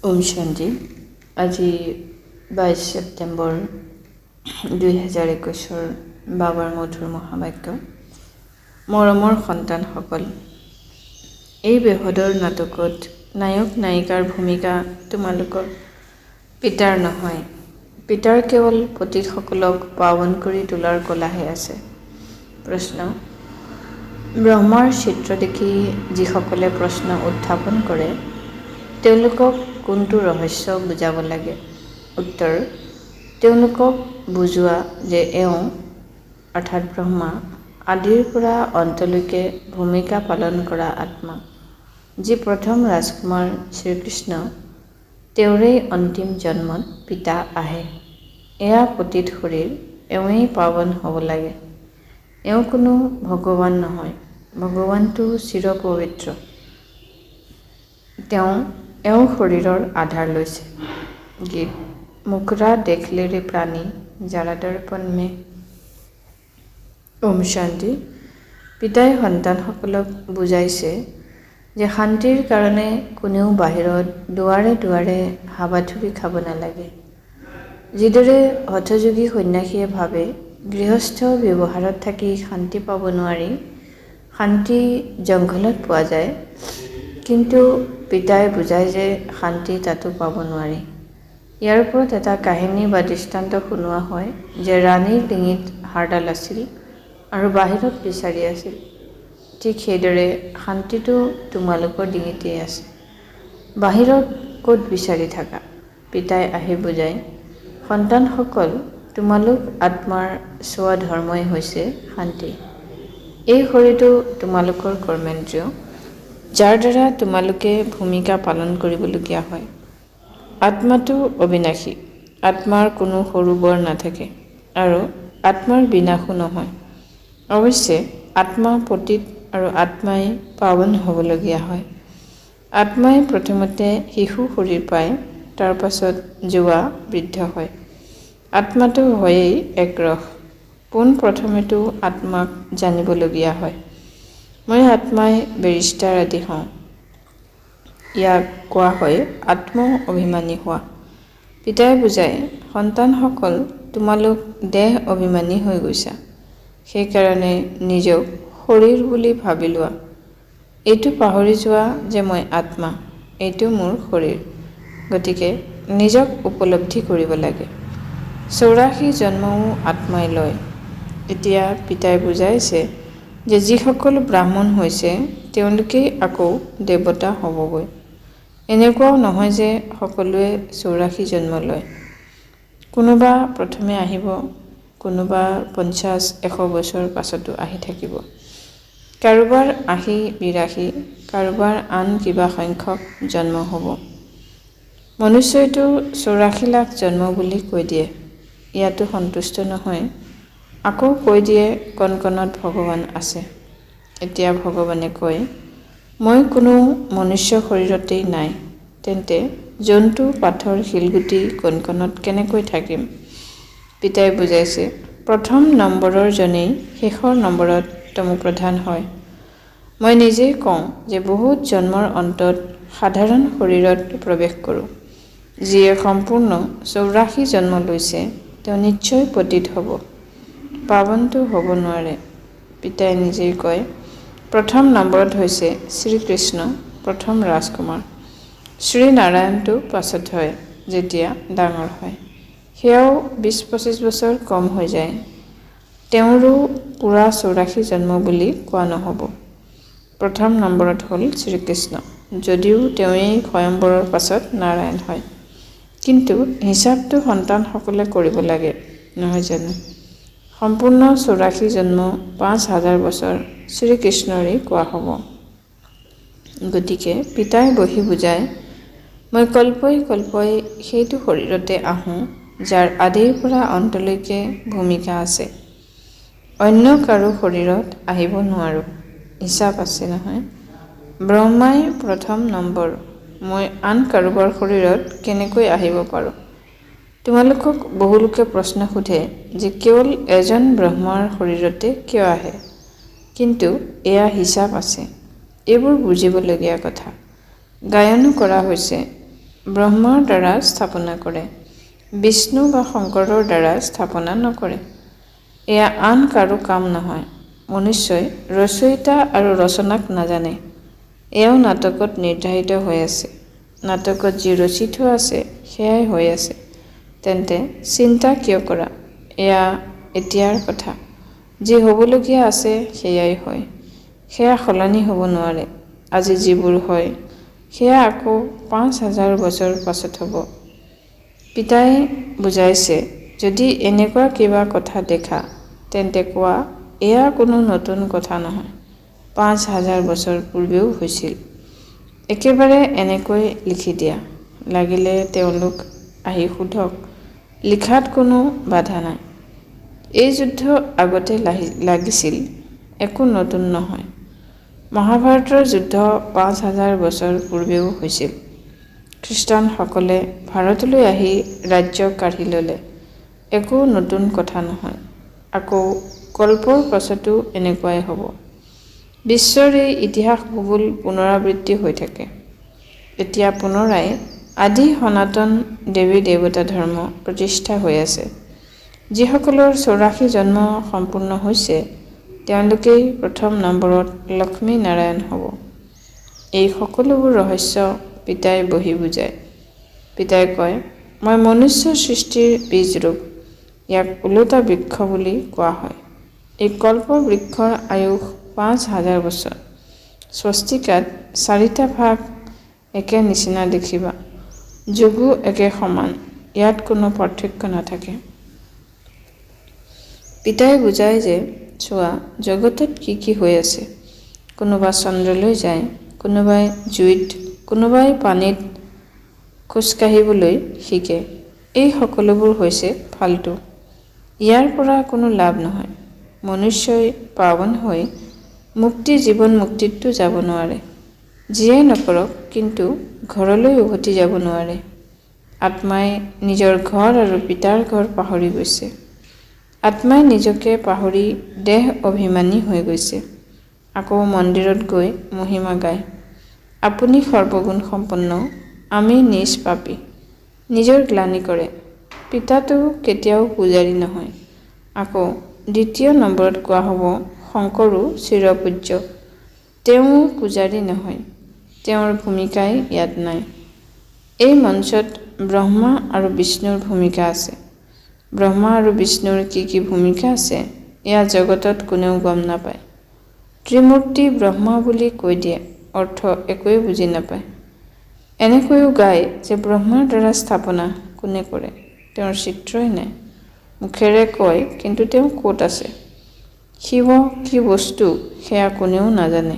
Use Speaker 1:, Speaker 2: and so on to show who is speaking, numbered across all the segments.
Speaker 1: ওম শান্তি। আজি 22 ছেপ্টেম্বৰ 2021 বাবাৰ মধুৰ মহাবাক্য। মৰমৰ সন্তানসকল, এই বেহদৰ নাটকত নায়ক নায়িকাৰ ভূমিকা তোমালোকৰ পিতাৰ নহয়। পিতাৰ কেৱল পতিতসকলক পাৱন কৰি তোলাৰ কলাহে আছে। প্ৰশ্ন: ব্ৰহ্মাৰ চিত্ৰ দেখি যিসকলে প্ৰশ্ন উত্থাপন কৰে তেওঁলোকক কোনটো ৰহস্য বুজাব লাগে? উত্তৰ: তেওঁলোকক বুজোৱা যে এওঁ অৰ্থাৎ ব্ৰহ্মা আদিৰ পৰা অন্তলৈকে ভূমিকা পালন কৰা আত্মা, যি প্ৰথম ৰাজকুমাৰ শ্ৰীকৃষ্ণ, তেওঁৰেই অন্তিম জন্মত পিতা আহে। এয়া পতিত শৰীৰ, এওঁৱেই পাৱন হ'ব লাগে। এওঁ কোনো ভগৱান নহয়, ভগৱানটো চিৰ পবিত্ৰ। এওঁ শৰীৰৰ আধাৰ লৈছে। গীত। মুকৰা দেখলে ৰে প্ৰাণী, যাৰা দৰ্পণ মে। ওম শান্তি। পিতাই সন্তানসকলক বুজাইছে যে শান্তিৰ কাৰণে কোনেও বাহিৰত দুৱাৰে দুৱাৰে হাবাথুৰি খাব নালাগে। যিদৰে হঠযোগী সন্ন্যাসীয়ে ভাবে গৃহস্থ ব্যৱহাৰত থাকি শান্তি পাব নোৱাৰি, শান্তি জংঘলত পোৱা যায়, কিন্তু পিতাই বুজায় যে শান্তি তাতো পাব নোৱাৰি। ইয়াৰ ওপৰত এটা কাহিনী বা দৃষ্টান্ত শুনোৱা হয় যে ৰাণীৰ ডিঙিত হাড়ডাল আছিল আৰু বাহিৰত বিচাৰি আছিল। ঠিক সেইদৰে শান্তিটো তোমালোকৰ ডিঙিতেই আছে, বাহিৰত ক'ত বিচাৰি থাকা? পিতাই আহি বুজায়, সন্তানসকল, তোমালোক আত্মাৰ স্বধৰ্মই হৈছে শান্তি। এই শৰীৰটো তোমালোকৰ কৰ্মেন্দ্ৰিয়, যাৰ দ্বাৰা তোমালোকে ভূমিকা পালন কৰিবলগীয়া হয়। আত্মাটো অবিনাশী, আত্মাৰ কোনো সৰু বৰ নাথাকে আৰু আত্মাৰ বিনাশো নহয়। অৱশ্যে আত্মা পতিত আৰু আত্মাই পাৱন হ'বলগীয়া হয়। আত্মাই প্ৰথমতে শিশু শৰীৰ পায়, তাৰ পাছত যুৱা বৃদ্ধ হয়। আত্মাটো হয়েই এক ৰস। পোনপ্ৰথমেতো আত্মাক জানিবলগীয়া হয়। মই আত্মাই বেৰিষ্টাৰ আদি হওঁ। ইয়াক কোৱা হয় আত্ম অভিমানী হোৱা। পিতাই বুজায়, সন্তানসকল, তোমালোক দেহ অভিমানী হৈ গৈছা। সেইকাৰণে নিজক শৰীৰ বুলি ভাবি লোৱা। এইটো পাহৰি যোৱা যে মই আত্মা, এইটো মোৰ শৰীৰ। গতিকে নিজক উপলব্ধি কৰিব লাগে। 84 জন্মও আত্মাই লয়। এতিয়া পিতাই বুজাইছে যে যিসকল ব্ৰাহ্মণ হৈছে তেওঁলোকেই আকৌ দেৱতা হ'বগৈ। এনেকুৱাও নহয় যে সকলোৱে 84 জন্ম লয়। কোনোবা প্ৰথমে আহিব, কোনোবা 50-100 বছৰ পাছতো আহি থাকিব। কাৰোবাৰ 80-82, কাৰোবাৰ আন কিবা সংখ্যক জন্ম হ'ব। মনুষ্যইতো 84 লাখ জন্ম বুলি কৈ দিয়ে। ইয়াতো সন্তুষ্ট নহয়, আকৌ কৈ দিয়ে কণকণত ভগৱান আছে। এতিয়া ভগৱানে কয়, মই কোনো মনুষ্য শৰীৰতেই নাই, তেন্তে জন্তু, পাথৰ, শিলগুটি কণকণত কেনেকৈ থাকিম? পিতাই বুজাইছে, প্ৰথম নম্বৰৰ জনেই শেষৰ নম্বৰত তমোপ্ৰধান হয়। মই নিজেই কওঁ যে বহুত জন্মৰ অন্তত সাধাৰণ শৰীৰত প্ৰৱেশ কৰোঁ। যিয়ে সম্পূৰ্ণ 84 জন্ম লৈছে তেওঁ নিশ্চয় পতিত হ'ব, পাৱনটো হ'ব নোৱাৰে। পিতাই নিজেই কয়, প্ৰথম নম্বৰত হৈছে শ্ৰীকৃষ্ণ, প্ৰথম ৰাজকুমাৰ। শ্ৰীনাৰায়ণটো পাছত হয়, যেতিয়া ডাঙৰ হয়। সেয়াও 20-25 বছৰ কম হৈ যায়। তেওঁৰো পূৰা 84 জন্ম বুলি কোৱা নহ'ব। প্ৰথম নম্বৰত হ'ল শ্ৰীকৃষ্ণ, যদিও তেওঁৱেই স্বয়ম্বৰৰ পাছত নাৰায়ণ হয়। কিন্তু হিচাপটো সন্তানসকলে কৰিব লাগে, নহয় জানো? সম্পূৰ্ণ 84 জন্ম 5000 বছৰ শ্ৰীকৃষ্ণৰেই কোৱা হ'ব। গতিকে পিতাই বহি বুজায়, মই কল্পই কল্পই সেইটো শৰীৰতে আহোঁ যাৰ আদিৰ পৰা অন্তলৈকে ভূমিকা আছে। অন্য কাৰো শৰীৰত আহিব নোৱাৰোঁ। হিচাপ আছে নহয়। ব্ৰহ্মাই প্ৰথম নম্বৰ, মই আন কাৰোবাৰ শৰীৰত কেনেকৈ আহিব পাৰোঁ? তোমালোকক বহুলোকে প্ৰশ্ন সোধে যে কেৱল এজন ব্ৰহ্মাৰ শৰীৰতে কিয় আহে? কিন্তু এয়া হিচাপ আছে। এইবোৰ বুজিবলগীয়া কথা। গায়নো কৰা হৈছে, ব্ৰহ্মাৰ দ্বাৰা স্থাপনা কৰে, বিষ্ণু বা শংকৰৰ দ্বাৰা স্থাপনা নকৰে। এয়া আন কাৰো কাম নহয়। মনুষ্যই ৰচয়িতা আৰু ৰচনাক নাজানে। এয়াও নাটকত নিৰ্ধাৰিত হৈ আছে। নাটকত যি ৰচি থোৱা আছে সেয়াই হৈ আছে। তেন্তে চিন্তা কিয় কৰা? এয়া এতিয়াৰ কথা। যি হ'বলগীয়া আছে সেয়াই হয়। সেয়া সলনি হ'ব নোৱাৰে। আজি যিবোৰ হয় সেয়া আকৌ ৫,০০০ বছৰ পাছত হ'ব। পিতাই বুজাইছে, যদি এনেকুৱা কিবা কথা দেখা তেন্তে কোৱা, এয়া কোনো নতুন কথা নহয়। ৫,০০০ বছৰ পূৰ্বেও হৈছিল। একেবাৰে এনেকৈ লিখি দিয়া। লাগিলে তেওঁলোক আহি সোধক, লিখাত কোনো বাধা নাই। এই যুদ্ধ আগতে লাগিছিল, একো নতুন নহয়। মহাভাৰতৰ যুদ্ধ ৫,০০০ বছৰ পূৰ্বেও হৈছিল। খ্ৰীষ্টানসকলে ভাৰতলৈ আহি ৰাজ্য কাঢ়ি ল'লে, একো নতুন কথা নহয়। আকৌ কল্পৰ পাছতো এনেকুৱাই হ'ব। বিশ্বৰ এই ইতিহাস ভূগোল পুনৰাবৃত্তি হৈ থাকে। এতিয়া পুনৰাই আদি সনাতন দেৱী দেৱতা ধৰ্ম প্ৰতিষ্ঠা হৈ আছে। যিসকলৰ ৮৪ জন্ম সম্পূৰ্ণ হৈছে তেওঁলোকেই প্ৰথম নম্বৰত লক্ষ্মী নাৰায়ণ হ'ব। এই সকলোবোৰ ৰহস্য পিতাই বহি বুজায়। পিতাই কয়, মই মনুষ্য সৃষ্টিৰ বীজৰূপ। ইয়াক ওলোটা বৃক্ষ বুলি কোৱা হয়। এই কল্প বৃক্ষৰ আয়ুস ৫,০০০ বছৰ। স্বস্তিকাত ৪টা ভাগ একে নিচিনা দেখিবা। যুগো একে সমান। ইয়াত কোনো পাৰ্থক্য নাথাকে। পিতাই বুজায় যে, চোৱা, জগতত কি কি হৈ আছে। কোনোবা চন্দ্ৰলৈ যায়, কোনোবাই জুইত, কোনোবাই পানীত খোজকাঢ়িবলৈ শিকে। এই সকলোবোৰ হৈছে ফাল্টু। ইয়াৰ পৰা কোনো লাভ নহয়। মনুষ্যই পাৱন হৈ মুক্তি জীৱন মুক্তিততো যাব নোৱাৰে। যিয়েই নকৰক, কিন্তু ঘৰলৈ উভতি যাব নোৱাৰে। আত্মাই নিজৰ ঘৰ আৰু পিতাৰ ঘৰ পাহৰি গৈছে। আত্মাই নিজকে পাহৰি দেহ অভিমানী হৈ গৈছে। আকৌ মন্দিৰত গৈ মহিমা গায়, আপুনি সৰ্বগুণ সম্পন্ন, আমি নিজ পাপী। নিজৰ গ্লানি কৰে। পিতাটো কেতিয়াও পূজাৰী নহয়। আকৌ দ্বিতীয় নম্বৰত কোৱা হ'ব, শংকৰো চিৰপূজ্য। তেওঁ পূজাৰী নহয়। তেওঁৰ ভূমিকাই ইয়াত নাই। এই মঞ্চত ব্ৰহ্মা আৰু বিষ্ণুৰ ভূমিকা আছে। ব্ৰহ্মা আৰু বিষ্ণুৰ কি কি ভূমিকা আছে এয়া জগতত কোনেও গম নাপায়। ত্ৰিমূৰ্তি ব্ৰহ্মা বুলি কৈ দিয়ে, অৰ্থ একোৱে বুজি নাপায়। এনেকৈও গায় যে ব্ৰহ্মাৰ দ্বাৰা স্থাপনা কোনে কৰে? তেওঁৰ চিত্ৰই নাই। মুখেৰে কয়, কিন্তু তেওঁ ক'ত আছে? শিৱ কি বস্তু সেয়া কোনেও নাজানে।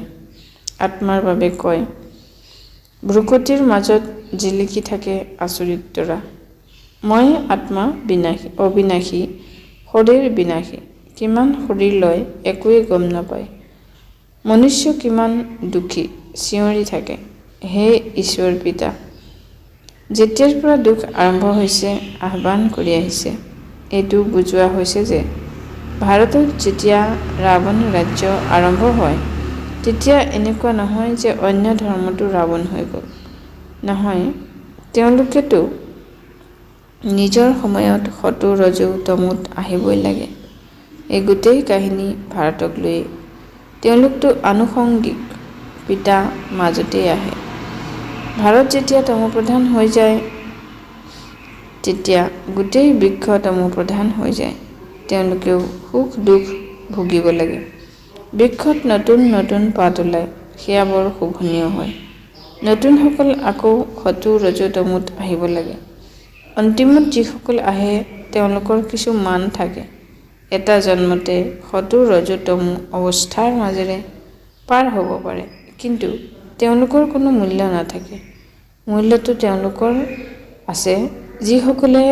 Speaker 1: আত্মাৰ বাবে কয়, ভ্ৰুকুটিৰ মাজত জিলিকি থাকে আচৰিত তৰা। মই আত্মা অবিনাশী, শৰীৰ বিনাশী। কিমান শৰীৰ লয় একোৱে গম নাপায়। মনুষ্য কিমান দুখী, চিঞৰি থাকে, হে ঈশ্বৰ পিতা। যেতিয়াৰ পৰা দুখ আৰম্ভ হৈছে আহ্বান কৰি আহিছে। এইটো বুজোৱা হৈছে যে ভাৰতত যেতিয়া ৰাৱণ ৰাজ্য আৰম্ভ হয় তেতিয়া এনেকুৱা নহয় যে অন্য ধৰ্মটো ৰাৱণ হৈ গ'ল। নহয়, তেওঁলোকেতো নিজৰ সময়ত সতু ৰজু তমুত আহিবই লাগে। এই গোটেই কাহিনী ভাৰতক লৈয়ে। তেওঁলোকতো আনুষংগিক, পিতা মাজতেই আহে। ভাৰত যেতিয়া তমোপ্ৰধান হৈ যায় তেতিয়া গোটেই বৃক্ষ তমোপ্ৰধান হৈ যায়। তেওঁলোকেও সুখ দুখ ভুগিব লাগে। বৃক্ষত নতুন নতুন পাত ওলায়, সেয়া বৰ শোভনীয় হয়। নতুনসকল আকৌ সতু ৰজু তমুত আহিব লাগে। অন্তিমত যিসকল আহে তেওঁলোকৰ কিছু মান থাকে। এটা জন্মতে সতু ৰজু তমু অৱস্থাৰ মাজেৰে পাৰ হ'ব পাৰে, কিন্তু তেওঁলোকৰ কোনো মূল্য নাথাকে। মূল্যটো তেওঁলোকৰ আছে যিসকলে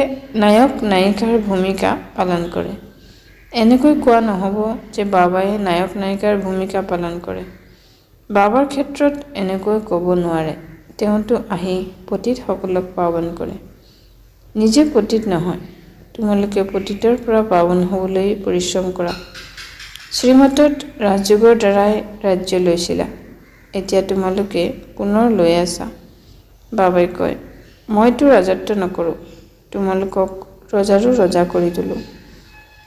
Speaker 1: নায়ক নায়িকাৰ ভূমিকা পালন কৰে। এনেকৈ কোৱা নহ'ব যে বাবাই নায়ক নায়িকাৰ ভূমিকা পালন কৰে। বাবাৰ ক্ষেত্ৰত এনেকৈ ক'ব নোৱাৰে। তেওঁতো আহি পতিতসকলক পাৱন কৰে। নিজে পতিত নহয়। তোমালোকে পতিতৰ পৰা পাৱন হ'বলৈ পৰিশ্ৰম কৰা। শ্ৰীমতত ৰাজযোগৰ দ্বাৰাই ৰাজ্য লৈছিলা। এতিয়া তোমালোকে পুনৰ লৈ আছা। বাবাই কয়, মইতো ৰাজত্ব নকৰোঁ, তোমালোকক ৰজাৰো ৰজা কৰি তোলোঁ।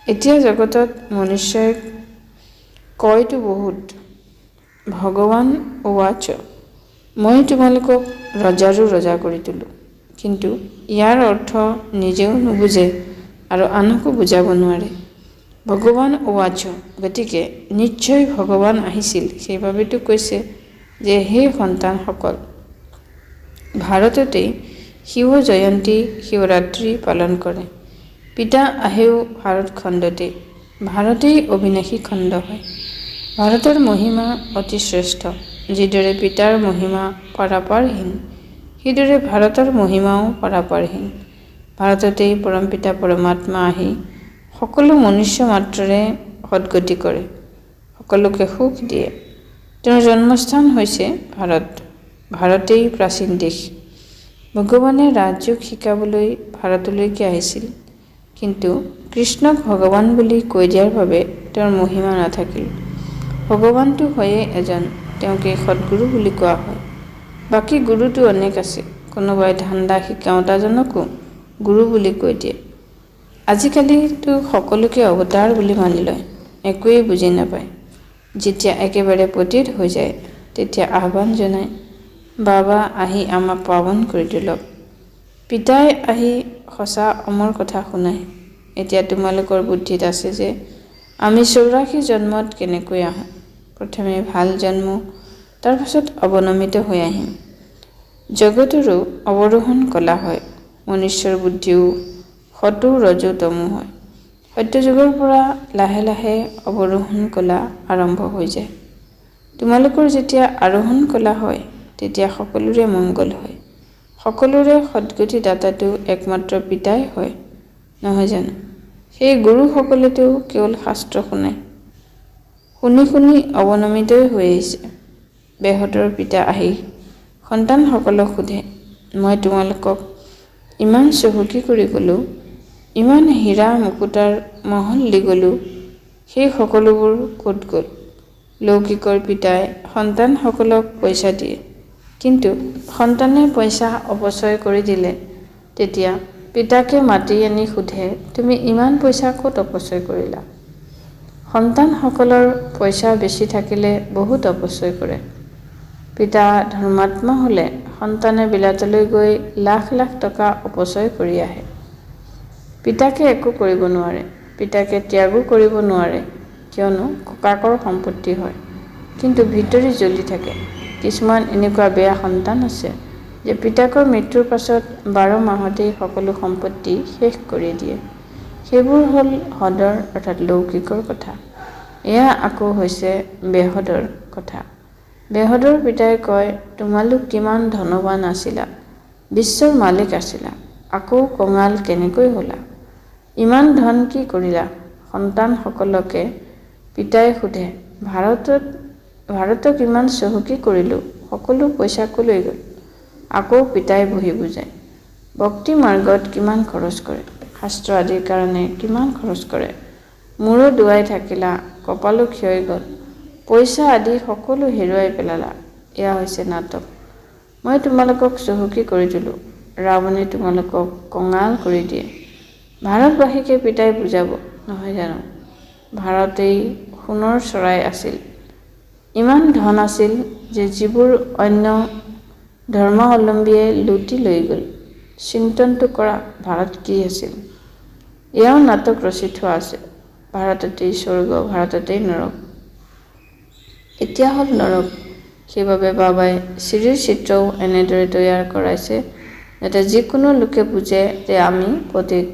Speaker 1: এতিয়া জগতত মনুষ্যই কয়তো বহুত, ভগৱান উৱাচ, মই তোমালোকক ৰজাৰো ৰজা কৰি তোলোঁ। কিন্তু ইয়াৰ অৰ্থ নিজেও নুবুজে আৰু আনকো বুজাব নোৱাৰে। ভগৱান উৱাচ, গতিকে নিশ্চয় ভগৱান আহিছিল, সেইবাবেতো কৈছে যে হে সন্তানসকল, ভাৰততেই শিৱ জয়ন্তী শিৱৰাত্ৰি পালন কৰে। পিতা আহেও ভাৰতখণ্ডতে, ভাৰতেই অবিনাশী খণ্ড হয়। ভাৰতৰ মহিমা অতি শ্ৰেষ্ঠ। যিদৰে পিতাৰ মহিমা পাৰাপাৰহীন, সেইদৰে ভাৰতৰ মহিমাও পাৰাপাৰহীন। ভাৰততেই পৰমপিতা পৰমাত্মা আহি সকলো মনুষ্য মাত্ৰৰে সদ্গতি কৰে, সকলোকে সুখ দিয়ে। তেওঁৰ জন্মস্থান হৈছে ভাৰত। ভাৰতেই প্ৰাচীন দেশ। ভগৱানে ৰাজযোগ শিকাবলৈ ভাৰতলৈকে আহিছিল, কিন্তু কৃষ্ণক ভগৱান বুলি কৈ দিয়াৰ বাবে তেওঁৰ মহিমা নাথাকিল। ভগৱানটো হয়েই এজন, তেওঁকে সদ্গুৰু বুলি কোৱা হয়। বাকী গুৰুতো অনেক আছে। কোনোবাই ধান্দা শিকাওঁতাজনকো গুৰু বুলি কৈ দিয়ে। আজিকালিতো সকলোকে অৱতাৰ বুলি মানি লয়, একোৱেই বুজি নাপায়। যেতিয়া একেবাৰে পতিত হৈ যায়, তেতিয়া আহ্বান জনায়, বাবা আহি আমাক পাৱন কৰি তোলক। পিতাই আহি সঁচা অমৰ কথা শুনায়। এতিয়া তোমালোকৰ বুদ্ধিত আছে যে আমি 84 জন্মত কেনেকৈ আহোঁ। প্ৰথমে ভাল জন্ম, তাৰপাছত অৱনমিত হৈ আহিম। জগতৰো অৱৰোহণ কলা হয়। মনুষ্যৰ বুদ্ধিও সতো ৰজো তমো হয়। সত্যযুগৰ পৰা লাহে লাহে অৱৰোহণ কলা আৰম্ভ হৈ যায়। তোমালোকৰ যেতিয়া আৰোহণ কলা হয়, তেতিয়া সকলোৰে মংগল হয়। সকলোৰে সদ্গতি দাতাটো একমাত্ৰ পিতাই হয়, নহয় জানো? সেই গুৰুসকলেতো কেৱল শাস্ত্ৰ শুনায়, শুনি শুনি অৱনমিতই হৈ আহিছে। বেহতৰ পিতা আহি সন্তানসকলক সোধে, মই তোমালোকক ইমান চহকী কৰি গ'লোঁ, ইমান হীৰা মুকুতাৰ মহল দি গ'লোঁ, সেই সকলোবোৰ ক'ত গ'ল? লৌকিকৰ পিতাই সন্তানসকলক পইচা দিয়ে, কিন্তু সন্তানে পইচা অপচয় কৰি দিলে তেতিয়া পিতাকে মাতি আনি সোধে, তুমি ইমান পইচা ক'ত অপচয় কৰিলা? সন্তানসকলৰ পইচা বেছি থাকিলে বহুত অপচয় কৰে। পিতা ধৰ্মাত্মা হ'লে সন্তানে বিলাতলৈ গৈ লাখ লাখ টকা অপচয় কৰি আহে। পিতাকে একো কৰিব নোৱাৰে, পিতাকে ত্যাগো কৰিব নোৱাৰে, কিয়নো ককাকৰ সম্পত্তি হয়, কিন্তু ভিতৰি জ্বলি থাকে। কিছুমান এনেকুৱা বেয়া সন্তান আছে যে পিতাকৰ মৃত্যুৰ পাছত 12 মাহতেই সকলো সম্পত্তি শেষ কৰি দিয়ে। সেইবোৰ হ'ল হদৰ অৰ্থাৎ লৌকিকৰ কথা। এয়া আকৌ হৈছে বেহদৰ কথা। বেহদৰ পিতাই কয়, তোমালোক কিমান ধনৱান আছিলা, বিশ্বৰ মালিক আছিলা, আকৌ কঙাল কেনেকৈ হ'লা? ইমান ধন কি কৰিলা? সন্তানসকলকে পিতাই সোধে, ভাৰতক ইমান চহকী কৰিলোঁ, সকলো পইচা কলৈ গ'ল? আকৌ পিতাই বহি বুজায়, ভক্তি মাৰ্গত কিমান খৰচ কৰে, শাস্ত্ৰ আদিৰ কাৰণে কিমান খৰচ কৰে, মূৰো দোৱাই থাকিলা, কপালো ক্ষয় গ'ল, পইচা আদি সকলো হেৰুৱাই পেলালা। এয়া হৈছে নাটক। মই তোমালোকক চহকী কৰি তোলোঁ, ৰাৱণে তোমালোকক কঙাল কৰি দিয়ে। ভাৰতবাসীকে পিতাই বুজাব, নহয় জানো? ভাৰতেই সোণৰ চৰাই আছিল। ইমান ধন আছিল যে যিবোৰ অন্য ধৰ্মাৱলম্বীয়ে লুটি লৈ গ'ল। চিন্তনটো কৰা, ভাৰত কি আছিল? এয়াও নাটক ৰচি থোৱা আছে। ভাৰততেই স্বৰ্গ, ভাৰততেই নৰক। এতিয়া হ'ল নৰক। সেইবাবে বাবাই শ্ৰীৰ চিত্ৰও এনেদৰে তৈয়াৰ কৰাইছে যাতে যিকোনো লোকে বুজে যে আমি পতিত।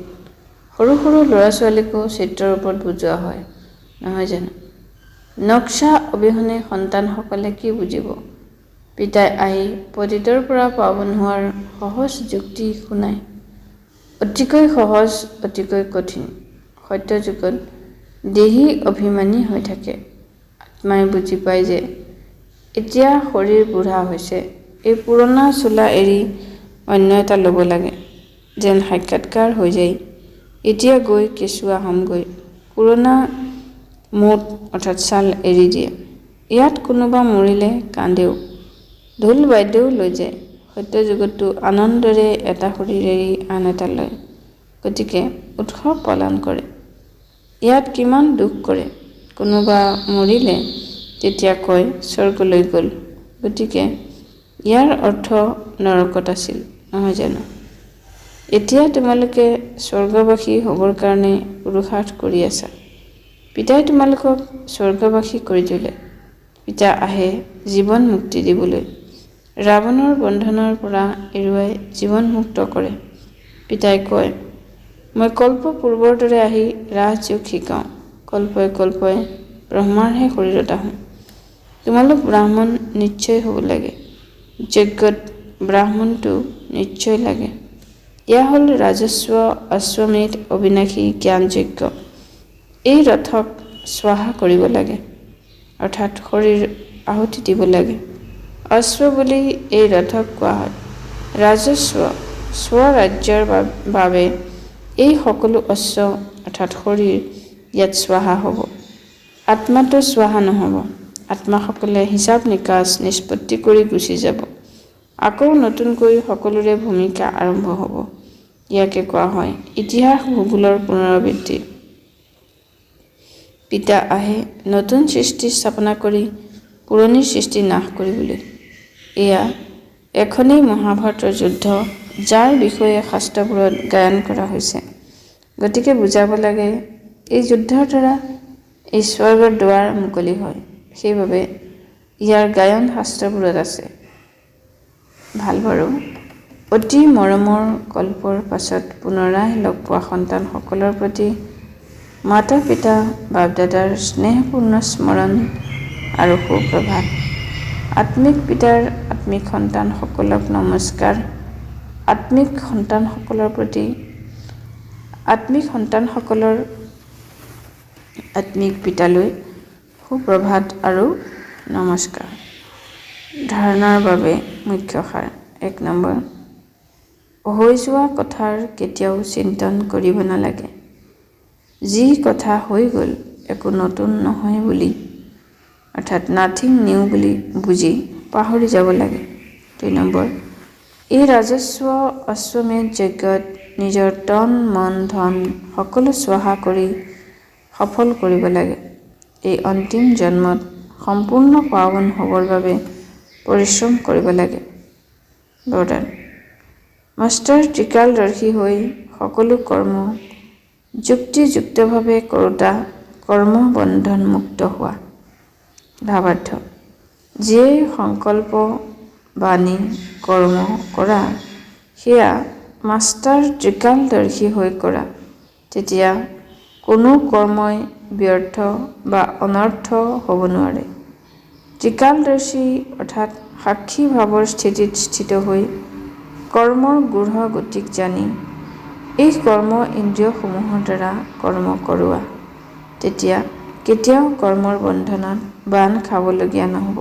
Speaker 1: সৰু সৰু ল'ৰা ছোৱালীকো চিত্ৰৰ ওপৰত বুজোৱা হয়, নহয় জানো? নক্সা অবিহনে সন্তানসকলে কি বুজিব? পিতাই আহি পতিতৰ পৰা পাৱন হোৱাৰ সহজ যুক্তি শুনায়। অতিকৈ সহজ, অতিকৈ কঠিন। সত্যযুগত দেহী অভিমানী হৈ থাকে। আত্মাই বুজি পায় যে এতিয়া শৰীৰ বুঢ়া হৈছে, এই পুৰণা চোলা এৰি অন্য এটা ল'ব লাগে। যেন সাক্ষাৎকাৰ হৈ যায়, এতিয়া গৈ কেঁচুৱা হ'মগৈ। পুৰণা মুঠ অৰ্থাৎ ছাল এৰি দিয়ে। ইয়াত কোনোবা মৰিলে কান্দেও, ঢোল বাদ্যও লৈ যায়। সত্যযুগতো আনন্দৰে এটা শৰীৰ এৰি আন এটালৈ গতিকে উৎসৱ পালন কৰে। ইয়াত কিমান দুখ কৰে। কোনোবা মৰিলে তেতিয়া কয় স্বৰ্গলৈ গ'ল। গতিকে ইয়াৰ অৰ্থ নৰকত আছিল, নহয় জানো? এতিয়া তোমালোকে স্বৰ্গবাসী হ'বৰ কাৰণে পুৰুষাৰ্থ কৰি আছা। পিতাই তোমালোকক স্বৰ্গবাসী কৰি তোলে। পিতা আহে জীৱন মুক্তি দিবলৈ। ৰাৱণৰ বন্ধনৰ পৰা এৰুৱাই জীৱন মুক্ত কৰে। পিতাই কয়, মই কল্প পূৰ্বৰ দৰে আহি ৰাজযোগ শিকাওঁ। কল্পই কল্পই ব্ৰহ্মাৰহে শৰীৰত আহোঁ। তোমালোক ব্ৰাহ্মণ নিশ্চয় হ'ব লাগে। যজ্ঞত ব্ৰাহ্মণটো নিশ্চয় লাগে। এয়া হ'ল ৰাজস্ব অশ্বমেধ অবিনাশী জ্ঞান যজ্ঞ। এই ৰথক স্বাহা কৰিব লাগে, অৰ্থাৎ শৰীৰ আহুতি দিব লাগে। অশ্ব বুলি এই ৰথক কোৱা হয়। ৰাজস্ব স্বৰাজ্যৰ বাবে এই সকলো অশ্ব অৰ্থাৎ শৰীৰ ইয়াত স্বাহা হ'ব। আত্মাটো স্বাহা নহ'ব। আত্মাসকলে হিচাপ নিকাচ নিষ্পত্তি কৰি গুচি যাব। আকৌ নতুনকৈ সকলোৰে ভূমিকা আৰম্ভ হ'ব। ইয়াকে কোৱা হয় ইতিহাস ভূগোলৰ পুনৰাবৃত্তি। পিতা আহে নতুন সৃষ্টি স্থাপনা কৰি পুৰণি সৃষ্টি নাশ কৰিবলৈ। এয়া এখনেই মহাভাৰতৰ যুদ্ধ, যাৰ বিষয়ে শাস্ত্ৰবোৰত গায়ন কৰা হৈছে। গতিকে বুজাব লাগে এই যুদ্ধৰ দ্বাৰা এই স্বৰ্গৰ দুৱাৰ মুকলি হয়। সেইবাবে ইয়াৰ গায়ন শাস্ত্ৰবোৰত আছে। ভাল বাৰু। অতি মৰমৰ কল্পৰ পাছত পুনৰাই লগ পোৱা সন্তানসকলৰ প্ৰতি মাতা পিতা বাপ দাদাৰ স্নেহপূৰ্ণ স্মৰণ আৰু সুপ্ৰভাত। আত্মিক পিতাৰ আত্মিক সন্তানসকলক নমস্কাৰ। আত্মিক সন্তানসকলৰ আত্মিক পিতালৈ সুপ্ৰভাত আৰু নমস্কাৰ। ধাৰণাৰ বাবে মুখ্য সাৰ। 1 নম্বৰ, হৈ যোৱা কথাৰ কেতিয়াও চিন্তন কৰিব নালাগে। যি কথা হৈ গ'ল একো নতুন নহয় বুলি, অৰ্থাৎ নাথিং নিউ বুলি বুজি পাহৰি যাব লাগে। 2 নম্বৰ, এই ৰাজস্ব অশ্বমেধ যজ্ঞত নিজৰ তন মন ধন সকলো স্বাহা কৰি সফল কৰিব লাগে। এই অন্তিম জন্মত সম্পূৰ্ণ পাৱন হ'বৰ বাবে পৰিশ্ৰম কৰিব লাগে। বৰদান, মাষ্টাৰ ত্ৰিকালদৰ্শী হৈ সকলো কৰ্ম যুক্তিযুক্তভাৱে কৰোঁতা কৰ্মবন্ধন মুক্ত হোৱা। ভাৱাৰ্থ, যিয়ে সংকল্প বাণী কৰ্ম কৰা সেয়া মাষ্টাৰ ত্ৰিকালদৰ্শী হৈ কৰা, তেতিয়া কোনো কৰ্মই ব্যৰ্থ বা অনৰ্থ হ'ব নোৱাৰে। ত্ৰিকালদৰ্শী অৰ্থাৎ সাক্ষী ভাৱৰ স্থিতিত স্থিত হৈ কৰ্মৰ গূঢ় গতিক জানি এই কৰ্ম ইন্দ্ৰিয়সমূহৰ দ্বাৰা কৰ্ম কৰোৱা, তেতিয়া কেতিয়াও কৰ্মৰ বন্ধনত বান্ধ খাবলগীয়া নহ'ব।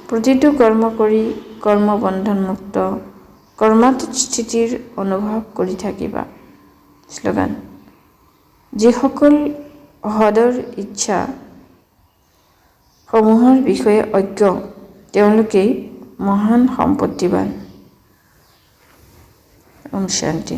Speaker 1: প্ৰতিটো কৰ্ম কৰি কৰ্মবন্ধনমুক্ত কৰ্মাতীত স্থিতিৰ অনুভৱ কৰি থাকিবা। শ্লোগান, যিসকল হ্ৰদৰ ইচ্ছা সমূহৰ বিষয়ে অজ্ঞ তেওঁলোকেই মহান সম্পত্তিবান। ওম শান্তি।